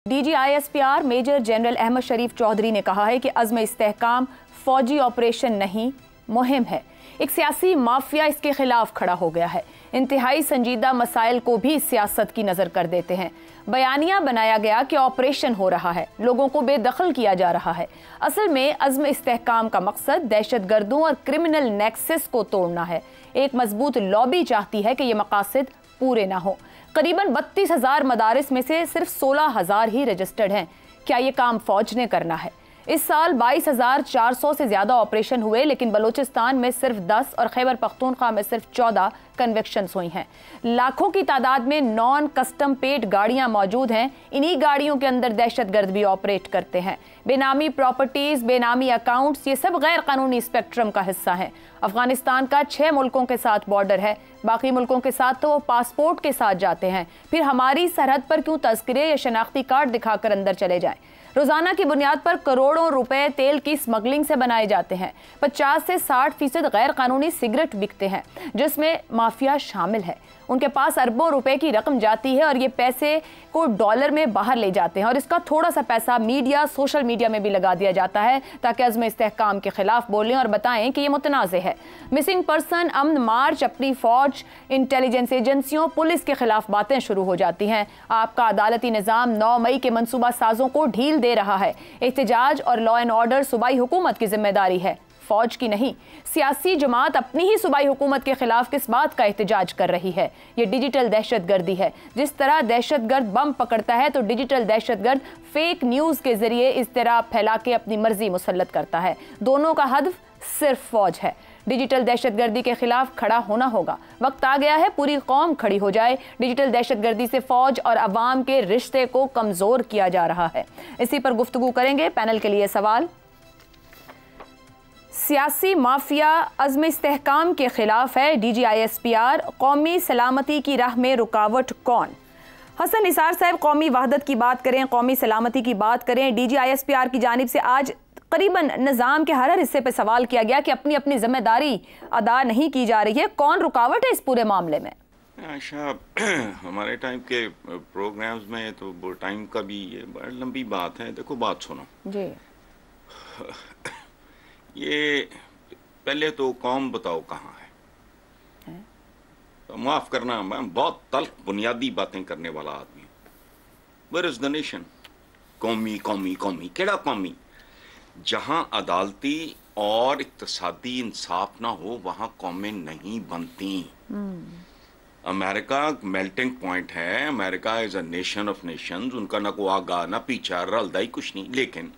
DGISPR major general Ahmad शरीफ चौधरी ने कहा है कि अज़्म इस्तेहकाम फौजी ऑपरेशन नहीं, मुहिम है। एक सियासी माफिया इसके खिलाफ खड़ा हो गया है। इंतहाई संजीदा मसाइल को भी सियासत की नज़र कर देते हैं। बयानिया बनाया गया कि ऑपरेशन हो रहा है, लोगों को बेदखल किया जा रहा है। असल में अज़्म इस्तेहकाम का मकसद दहशत गर्दों और क्रिमिनल नेक्सस को तोड़ना है। एक मजबूत लॉबी चाहती है कि ये मकासद पूरे ना हो। करीबन 32,000 मदारिस में से सिर्फ 16,000 ही रजिस्टर्ड हैं। क्या ये काम फौज ने करना है? इस साल 22,400 से ज्यादा ऑपरेशन हुए, लेकिन बलूचिस्तान में सिर्फ 10 और खैबर पख्तूनख्वा में सिर्फ 14 कन्विक्शंस हुई हैं। लाखों की तादाद में नॉन कस्टम पेड गाड़ियां मौजूद हैं। इन्हीं गाड़ियों के अंदर दहशतगर्द भी ऑपरेट करते हैं। बेनामी प्रॉपर्टीज, बेनामी अकाउंट्स, ये सब गैर कानूनी स्पेक्ट्रम का हिस्सा है। अफगानिस्तान का 6 मुल्कों के साथ बॉर्डर है। बाकी मुल्कों के साथ तो वो पासपोर्ट के साथ जाते हैं। फिर हमारी सरहद पर क्यों तस्करे या शनाख्ती कार्ड दिखाकर अंदर चले जाएं? रोजाना की बुनियाद पर करोड़ों रुपए तेल की स्मगलिंग से बनाए जाते हैं। 50 से 60% गैर कानूनी सिगरेट बिकते हैं, जिसमें माफिया शामिल है। उनके पास अरबों रुपए की रकम जाती है और ये पैसे को डॉलर में बाहर ले जाते हैं और इसका थोड़ा सा पैसा मीडिया, सोशल मीडिया में भी लगा दिया जाता है ताकि अज़्म इस्तेहकाम के खिलाफ बोलें और बताएं कि ये मुतनाज़ है। मिसिंग पर्सन, अमन मार्च, अपनी फौज, इंटेलिजेंस एजेंसियों, पुलिस के खिलाफ बातें शुरू हो जाती हैं। आपका अदालती निज़ाम 9 मई के मनसूबा साजों को ढील दे रहा है। एहतजाज और लॉ एंड ऑर्डर सूबाई हुकूमत की जिम्मेदारी है, फौज की नहीं। सियासी जमात अपनी ही सूबाई हुकूमत के खिलाफ किस बात का एहतजाज कर रही है? ये डिजिटल दहशतगर्दी है। जिस तरह दहशतगर्द बम पकड़ता है तो डिजिटल दहशतगर्द फेक न्यूज़ के जरिए इज़्तिराब फैला के अपनी मर्जी मुसल्लत करता है। दोनों का हदफ सिर्फ फौज है। डिजिटल दहशतगर्दी के खिलाफ खड़ा होना होगा। वक्त आ गया है पूरी कौम खड़ी हो जाए। डिजिटल दहशतगर्दी से फौज और अवाम के रिश्ते को कमजोर किया जा रहा है। इसी पर गुफ्तगू करेंगे। पैनल के लिए सवाल। सियासी माफिया अज़्म इस्तेहकाम के खिलाफ है, DGISPR कौमी सलामती की राह में रुकावट कौन? हसन निसार साहब, कौमी वहदत की बात करें, कौमी सलामती की बात करें, DGISPR की जानिब से आज करीबन निज़ाम के हर हिस्से पर सवाल किया गया कि अपनी अपनी जिम्मेदारी अदा नहीं की जा रही है। कौन रुकावट है इस पूरे मामले में? अच्छा, हमारे टाइम के प्रोग्राम्स में तो वो टाइम का भी ये बड़ी लंबी बात है। देखो, बात सुनो जी। ये पहले तो कौम बताओ कहाँ है? तो माफ करना, मैं बहुत तल्ख बुनियादी बातें करने वाला आदमी हूँ। Where is the nation? कौमी कौमी कौमी, केड़ा कौमी? जहां अदालती और इक्तसादी इंसाफ ना हो वहां कौमें नहीं बनती। अमेरिका मेल्टिंग पॉइंट है। America is a nation of Nations. उनका ना को आगा ना पीछा, रलदा ही कुछ नहीं। लेकिन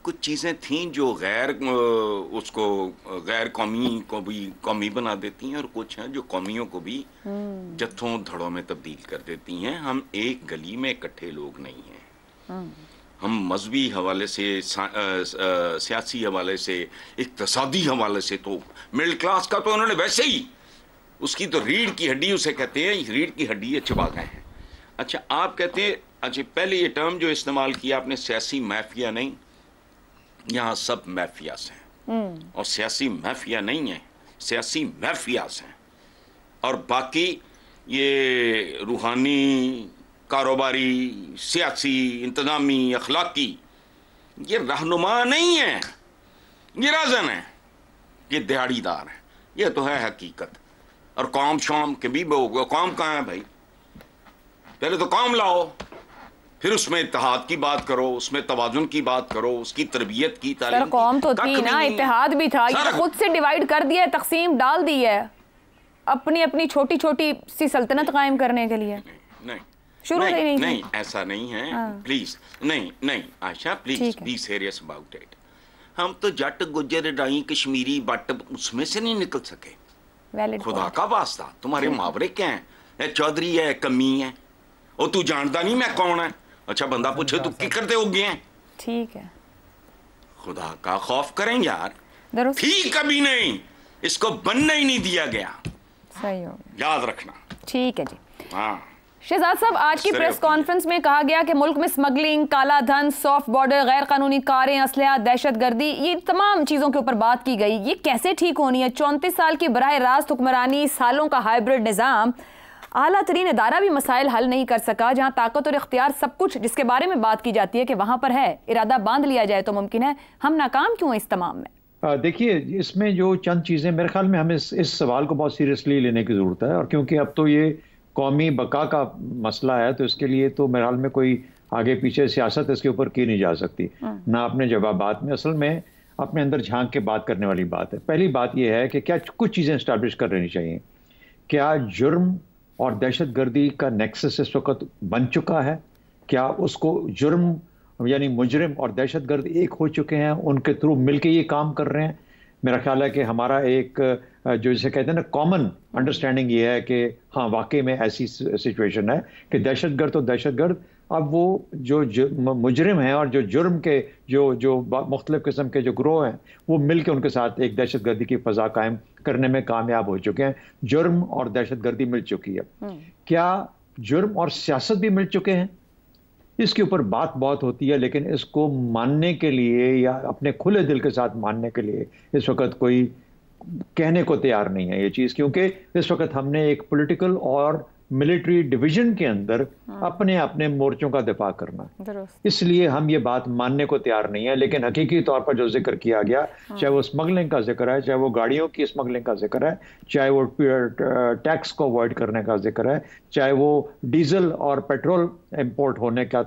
कुछ चीज़ें थीं जो उसको गैर कौमी को भी कौमी बना देती हैं, और कुछ हैं जो कौमियों को भी जत्थों धड़ों में तब्दील कर देती हैं। हम एक गली में इकट्ठे लोग नहीं हैं। हम मजहबी हवाले से, सियासी हवाले से, इक्तसादी हवाले से तो मिडिल क्लास का तो उन्होंने वैसे ही, उसकी तो रीढ़ की हड्डी उसे कहते हैं, रीढ़ की हड्डी ये चबा गए हैं। अच्छा, आप कहते हैं, अच्छा पहले ये टर्म जो इस्तेमाल किया आपने, सियासी माफिया नहीं, यहाँ सब माफियास हैं। और सियासी माफिया नहीं है, सियासी माफियास हैं। और बाकी ये रूहानी, कारोबारी, सियासी, इंतजामी, अखलाकी, ये रहनुमा नहीं है, ये राजन है, ये दिहाड़ीदार है। ये तो है हकीकत। और कौम शाम के भी कौम कहाँ है भाई? पहले तो कौम लाओ, फिर उसमें इत्तेहाद की बात करो, उसमें तवाजुन की बात करो, उसकी तरबियत की, तालीम की। कौम तो थी ना, इत्तेहाद भी था। ये खुद से डिवाइड कर दिया, तकसीम डाल दी है अपनी अपनी छोटी छोटी सी सल्तनत कायम करने के लिए। नहीं, शुरू से नहीं, नहीं ऐसा नहीं है। प्लीज नहीं नहीं Ayesha, please be serious about it. हम तो जट, गुज्जर, डाई, कश्मीरी, बट उसमें से नहीं निकल सके। खुदा का वास्ता, तुम्हारे मुहावरे क्या हैं? चौधरी है, कमी है, और तू जानता नहीं मैं कौन है। अच्छा, बंदा पूछे तू की करते हो गए हैं? ठीक है, खुदा का खौफ करें यार। ठीक, कभी नहीं, इसको बनने ही नहीं दिया गया। सही हो, याद रखना। ठीक है जी। हाँ शहजाद साहब, आज की प्रेस कॉन्फ्रेंस में कहा गया कि मुल्क में स्मगलिंग, काला धन, सॉफ्ट बॉर्डर, गैर कानूनी कारें, असलहा, दहशतगर्दी, ये तमाम चीज़ों के ऊपर बात की गई। ये कैसे ठीक होनी है? 34 साल की बराह रास्त हुक्मरानी, सालों का हाइब्रिड निज़ाम, आला तरीन इदारा भी मसाइल हल नहीं कर सका, जहां ताकत और इख्तियार सब कुछ जिसके बारे में बात की जाती है कि वहां पर है, इरादा बांध लिया जाए तो मुमकिन है, हम नाकाम क्यों इस तमाम में? देखिए, इसमें जो चंद चीज़ें मेरे ख्याल में हमें इस सवाल को बहुत सीरियसली लेने की ज़रूरत है, और क्योंकि अब तो ये कौमी बका का मसला है, तो इसके लिए तो मेरे ख्याल में कोई आगे पीछे सियासत इसके ऊपर की नहीं जा सकती, ना अपने जवाबात में। असल में अपने अंदर झांक के बात करने वाली बात है। पहली बात यह है कि क्या कुछ चीज़ें इस्टेब्लिश कर लेनी चाहिए। क्या जुर्म और दहशतगर्दी का नेक्सस इस वक्त बन चुका है? क्या उसको जुर्म यानी मुजरिम और दहशतगर्द एक हो चुके हैं, उनके थ्रू मिलके ये काम कर रहे हैं? मेरा ख्याल है कि हमारा एक जो जिसे कहते हैं ना कॉमन अंडरस्टैंडिंग ये है कि हाँ, वाकई में ऐसी सिचुएशन है कि दहशतगर्द तो दहशतगर्द, अब वो जो मुजरिम हैं और जो जुर्म के जो मुख्तलिफ किस्म के जो ग्रोह हैं, वो मिल के उनके साथ एक दहशतगर्दी की फ़ज़ा कायम करने में कामयाब हो चुके हैं। जुर्म और दहशतगर्दी मिल चुकी है। क्या जुर्म और सियासत भी मिल चुके हैं? इसके ऊपर बात बहुत होती है, लेकिन इसको मानने के लिए या अपने खुले दिल के साथ मानने के लिए इस वक्त कोई कहने को तैयार नहीं है ये चीज़, क्योंकि इस वक्त हमने एक पॉलिटिकल और मिलिट्री डिवीजन के अंदर अपने अपने मोर्चों का दिफा करना है, इसलिए हम ये बात मानने को तैयार नहीं है। लेकिन हकीकी तौर पर जो जिक्र किया गया, चाहे वो स्मगलिंग का जिक्र है, चाहे वो गाड़ियों की स्मगलिंग का जिक्र है, चाहे वो टैक्स को अवॉइड करने का जिक्र है, चाहे वो डीजल और पेट्रोल इंपोर्ट होने का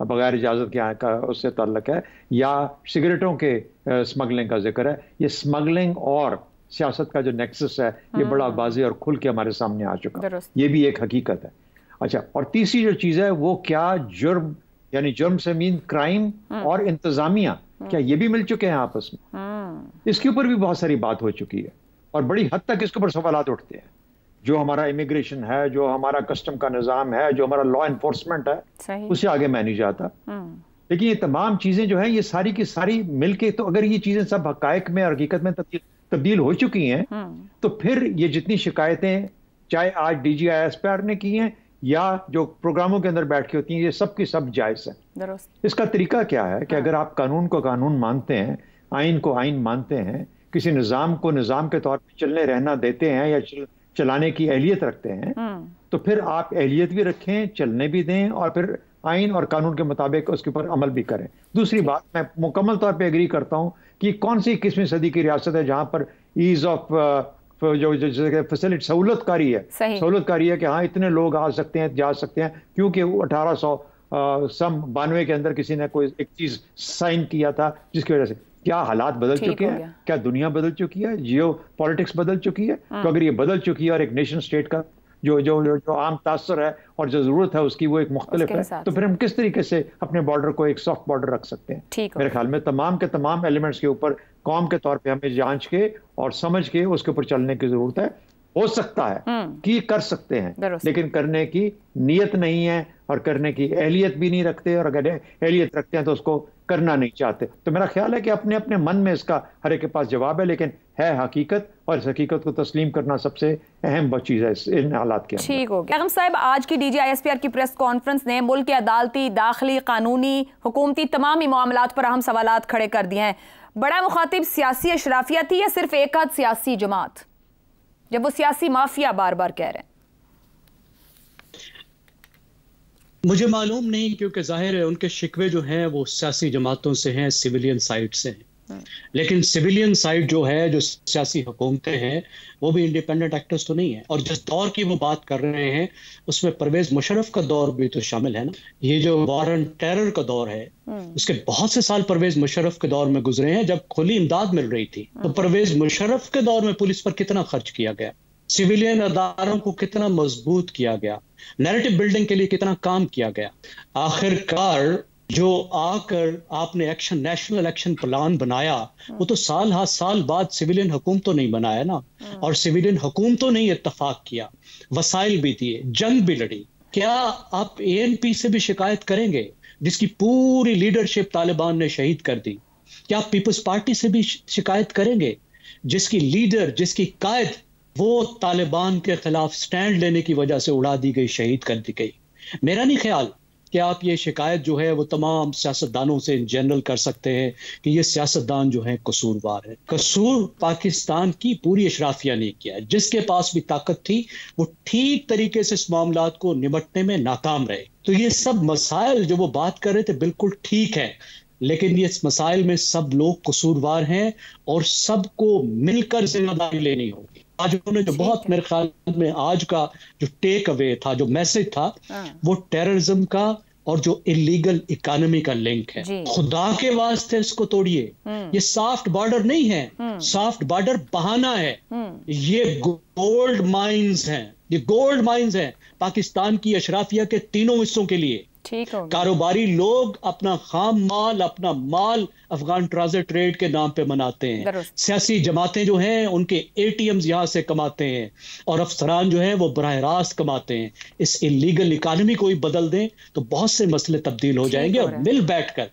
बगैर इजाज़त के का उससे ताल्लुक है, या सिगरेटों के स्मगलिंग का जिक्र है, ये स्मगलिंग और सियासत का जो नेक्सस है ये बड़ा वाज़ेह और खुल के हमारे सामने आ चुका, ये भी एक हकीकत है। अच्छा, और तीसरी जो चीज़ है वो क्या जुर्म, यानी जुर्म से मीन क्राइम और इंतजामिया, क्या ये भी मिल चुके हैं आपस में? इसके ऊपर भी बहुत सारी बात हो चुकी है और बड़ी हद तक इसके ऊपर सवालात उठते हैं। जो हमारा इमिग्रेशन है, जो हमारा कस्टम का निज़ाम है, जो हमारा लॉ एनफोर्समेंट है, उससे आगे मैं नहीं जाता। लेकिन ये तमाम चीज़ें जो है ये सारी की सारी मिलके, तो अगर ये चीज़ें सब हकायक में और हकीकत में तब्दील हो चुकी हैं, तो फिर ये जितनी शिकायतें चाहे आज DGISPR ने की हैं या जो प्रोग्रामों के अंदर बैठ के होती हैं, ये सब की सब जायज़ है। इसका तरीका क्या है कि अगर आप कानून को कानून मानते हैं, आइन को आइन मानते हैं, किसी निज़ाम को निज़ाम के तौर पर चलने रहना देते हैं या चलाने की अहलियत रखते हैं, तो फिर आप अहलियत भी रखें, चलने भी दें और फिर आइन और कानून के मुताबिक उसके ऊपर अमल भी करें। दूसरी बात, मैं मुकम्मल तौर पे एग्री करता हूं कि कौन सी 21वीं सदी की रियासत है जहां पर ईज ऑफ जो फैसिलिटी सहूलतकारी है कि हाँ, इतने लोग आ सकते हैं, जा सकते हैं, क्योंकि 1892 के अंदर किसी ने कोई एक चीज साइन किया था जिसकी वजह से। क्या हालात बदल चुके हैं? क्या दुनिया बदल चुकी है? जियो पॉलिटिक्स बदल चुकी है? तो अगर ये बदल चुकी है और एक नेशन स्टेट का जो आम तासर है और जो जरूरत है उसकी वो एक मुख्तलिफ है, तो फिर हम किस तरीके से अपने बॉर्डर को एक सॉफ्ट बॉर्डर रख सकते हैं? मेरे ख्याल में तमाम के तमाम एलिमेंट्स के ऊपर कौम के तौर पे हमें जांच के और समझ के उसके ऊपर चलने की जरूरत है। हो सकता है कि कर सकते हैं, लेकिन करने की नीयत नहीं है और करने की अहलियत भी नहीं रखते, और अगर अहलियत रखते हैं तो उसको करना नहीं चाहते। तो मेरा ख्याल है कि अपने अपने मन में इसका हर एक के पास जवाब है, लेकिन है हकीकत, और इस हकीकत को तस्लीम करना सबसे अहम चीज है इन हालात के अंदर। ठीक हो गया। साहब, आज की DGISPR की प्रेस कॉन्फ्रेंस ने मुल्क के अदालती, दाखिली, कानूनी, हुकूमती तमामी मामलात पर अहम सवालात खड़े कर दिए हैं। बड़ा मुखातिब सियासी अशराफिया थी या सिर्फ एक आध सियासी जमात, जब वो सियासी माफिया बार बार कह रहे हैं? मुझे मालूम नहीं, क्योंकि जाहिर है उनके शिकवे जो हैं वो सियासी जमातों से हैं, सिविलियन साइड से हैं। लेकिन सिविलियन साइड जो है, जो सियासी हुकूमतें हैं, वो भी इंडिपेंडेंट एक्टर्स तो नहीं है। और जिस दौर की वो बात कर रहे हैं उसमें परवेज मुशर्रफ का दौर भी तो शामिल है ना। ये जो वॉर एंड टेरर का दौर है, उसके बहुत से साल परवेज मुशर्रफ के दौर में गुजरे हैं, जब खुली इमदाद मिल रही थी। तो परवेज मुशर्रफ के दौर में पुलिस पर कितना खर्च किया गया, सिविलियन अदारों को कितना मजबूत किया गया, नैरेटिव बिल्डिंग के लिए कितना काम किया गया। आखिरकार जो आकर आपने एक्शन, नेशनल एक्शन प्लान बनाया, वो तो साल बाद सिविलियन हुकूमतों नहीं बनाया ना, और सिविलियन हुकूमतों ने इत्तफाक किया, वसाइल भी दिए, जंग भी लड़ी। क्या आप ANP से भी शिकायत करेंगे जिसकी पूरी लीडरशिप तालिबान ने शहीद कर दी? क्या आप पीपल्स पार्टी से भी शिकायत करेंगे जिसकी लीडर, जिसकी कायद वो तालिबान के खिलाफ स्टैंड लेने की वजह से उड़ा दी गई, शहीद कर दी गई? मेरा नहीं ख्याल कि आप ये शिकायत जो है वो तमाम सियासतदानों से इन जनरल कर सकते हैं कि ये सियासतदान जो है कसूरवार है। कसूर पाकिस्तान की पूरी अशराफिया ने किया है। जिसके पास भी ताकत थी वो ठीक तरीके से इस मामलात को निपटने में नाकाम रहे। तो ये सब मसाइल जो वो बात कर रहे थे बिल्कुल ठीक है, लेकिन ये इस मसाइल में सब लोग कसूरवार हैं और सबको मिलकर जिम्मेदारी लेनी होगी। आज उन्होंने जो बहुत मेरे ख्याल में आज का जो टेक अवे था, जो मैसेज था, वो टेररिज्म का और जो इलीगल इकोनॉमी का लिंक है। खुदा के वास्ते इसको तोड़िए। ये सॉफ्ट बॉर्डर नहीं है, सॉफ्ट बॉर्डर बहाना है। ये गोल्ड माइंस हैं, ये गोल्ड माइंस हैं पाकिस्तान की अशराफिया के तीनों हिस्सों के लिए। कारोबारी लोग अपना खाम माल, अपना माल अफगान ट्रांजिट ट्रेड के नाम पे मनाते हैं। सियासी जमातें जो हैं उनके एटीएम्स यहां से कमाते हैं और अफसरान जो हैं वो बराह रास्त कमाते हैं। इस इलीगल इकोनॉमी को ही बदल दें तो बहुत से मसले तब्दील हो जाएंगे और मिल बैठकर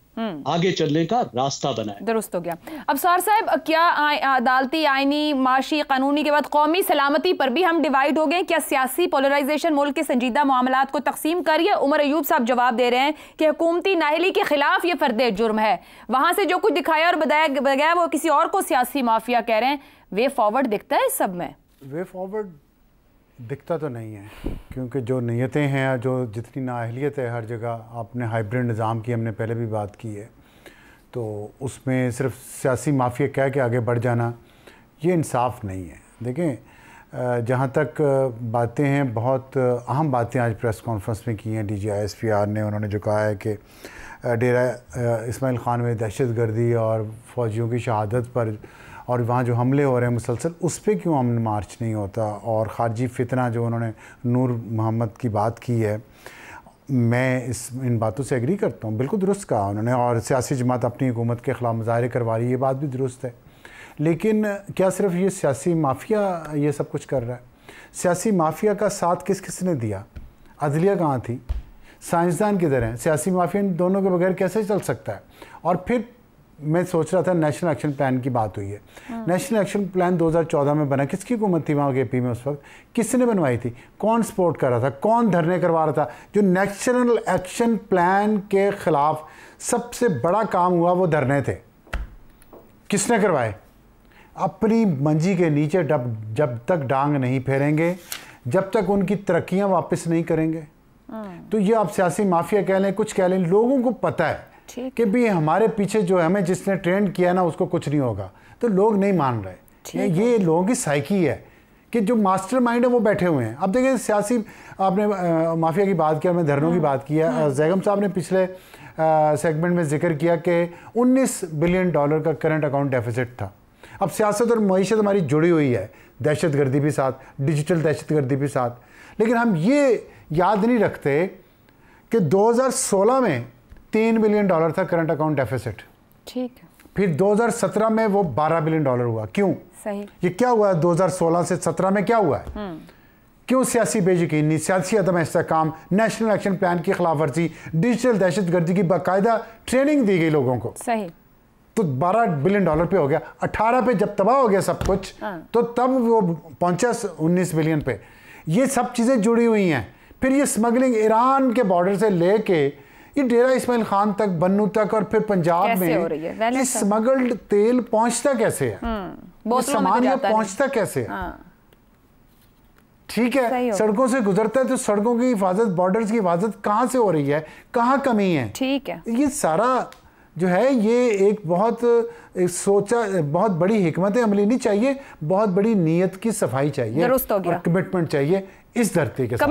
आगे चलने का रास्ता बनाए। दुरुस्त हो गया। अब सर साहब, क्या अदालती, आईनी, माशी, कानूनी के बाद कौमी सलामती पर भी हम डिवाइड हो गए? क्या सियासी पोलराइजेशन मुल्क के संजीदा मामलात को तकसीम कर रही है? उमर अयूब साहब जवाब दे रहे हैं कि हुकूमती नाअहली के खिलाफ ये फर्द जुर्म है। वहां से जो कुछ दिखाया और बताया वो किसी और को सियासी माफिया कह रहे हैं। वे फॉरवर्ड दिखता है इस सब में? वे फॉरवर्ड दिखता तो नहीं है, क्योंकि जो नीयतें हैं, जो जितनी नाअहलियत है हर जगह, आपने हाइब्रिड निज़ाम की हमने पहले भी बात की है, तो उसमें सिर्फ सियासी माफिया कह के आगे बढ़ जाना ये इंसाफ नहीं है। देखें, जहाँ तक बातें हैं, बहुत अहम बातें आज प्रेस कॉन्फ्रेंस में की हैं DGISPR ने। उन्होंने जो कहा है कि डेरा इस्माइल ख़ान में दहशतगर्दी और फ़ौजियों की शहादत पर और वहाँ जो हमले हो रहे हैं मुसलसल, उस पर क्यों अमन मार्च नहीं होता? और ख़ारजी फितना जो उन्होंने नूर मोहम्मद की बात की है, मैं इन बातों से एग्री करता हूँ, बिल्कुल दुरुस्त कहा उन्होंने। और सियासी जमात अपनी हुकूमत के ख़िलाफ़ मुजाहरे करवा रही है, ये बात भी दुरुस्त है। लेकिन क्या सिर्फ ये सियासी माफिया ये सब कुछ कर रहा है? सियासी माफिया का साथ किस किस ने दिया? अदलिया कहाँ थी? साइंसदान किधर हैं? सियासी माफिया इन दोनों के बगैर कैसे चल सकता है? और फिर मैं सोच रहा था, नेशनल एक्शन प्लान की बात हुई है। नेशनल एक्शन प्लान 2014 में बना, किसकी हुकूमत थी वहाँ KP में उस वक्त? किसने बनवाई थी? कौन सपोर्ट कर रहा था? कौन धरने करवा रहा था? जो नेशनल एक्शन प्लान के ख़िलाफ़ सबसे बड़ा काम हुआ वो धरने थे। किसने करवाए? अपनी मंजी के नीचे जब तक डांग नहीं फेरेंगे, जब तक उनकी तरक्कियाँ वापस नहीं करेंगे। तो ये आप सियासी माफिया कह लें, कुछ कह लें, लोगों को पता है कि भी हमारे पीछे जो हमें जिसने ट्रेंड किया ना उसको कुछ नहीं होगा, तो लोग नहीं मान रहे। ये लोगों की साइकी है कि जो मास्टरमाइंड है वो बैठे हुए हैं। अब देखें, सियासी आपने माफिया की बात किया, मैं धरनों की बात किया। जैगम साहब ने पिछले सेगमेंट में जिक्र किया कि $19 बिलियन का करंट अकाउंट डेफिसिट था। अब सियासत और मईशत हमारी जुड़ी हुई है, दहशतगर्दी भी साथ, डिजिटल दहशतगर्दी भी साथ। लेकिन हम ये याद नहीं रखते कि 2016 में $3 बिलियन था करंट अकाउंट डेफिसिट। ठीक है। फिर 2017 में वो $12 बिलियन हुआ। क्यों? सही। ये क्या हुआ है 2016 से 17 में? क्या हुआ है? क्यों? सियासी बेयकीनी, सियासी अदम इस्तेहकाम, नेशनल एक्शन प्लान की खिलाफ वर्जी, डिजिटल दहशतगर्दी की बाकायदा ट्रेनिंग दी गई लोगों को। सही। तो $12 बिलियन पे हो गया। 18 पे जब तबाह हो गया सब कुछ, तो तब वो पहुंचा 19 बिलियन पे। ये सब चीज़ें जुड़ी हुई हैं। फिर ये स्मगलिंग ईरान के बॉर्डर से लेके ये डेरा इस्माइल खान तक, बन्नू तक, और फिर पंजाब में ये स्मगल्ड तेल पहुंचता कैसे है? ये सामान ये पहुंचता कैसे है? ठीक है, सड़कों से गुजरता है तो सड़कों की हिफाजत, बॉर्डर्स की हिफाजत कहाँ से हो रही है? कहाँ कमी है? ठीक है। ये सारा जो है ये एक बहुत बहुत बड़ी हिकमत अमली नहीं चाहिए, बहुत बड़ी नीयत की सफाई चाहिए और कमिटमेंट चाहिए इस धरती के साथ।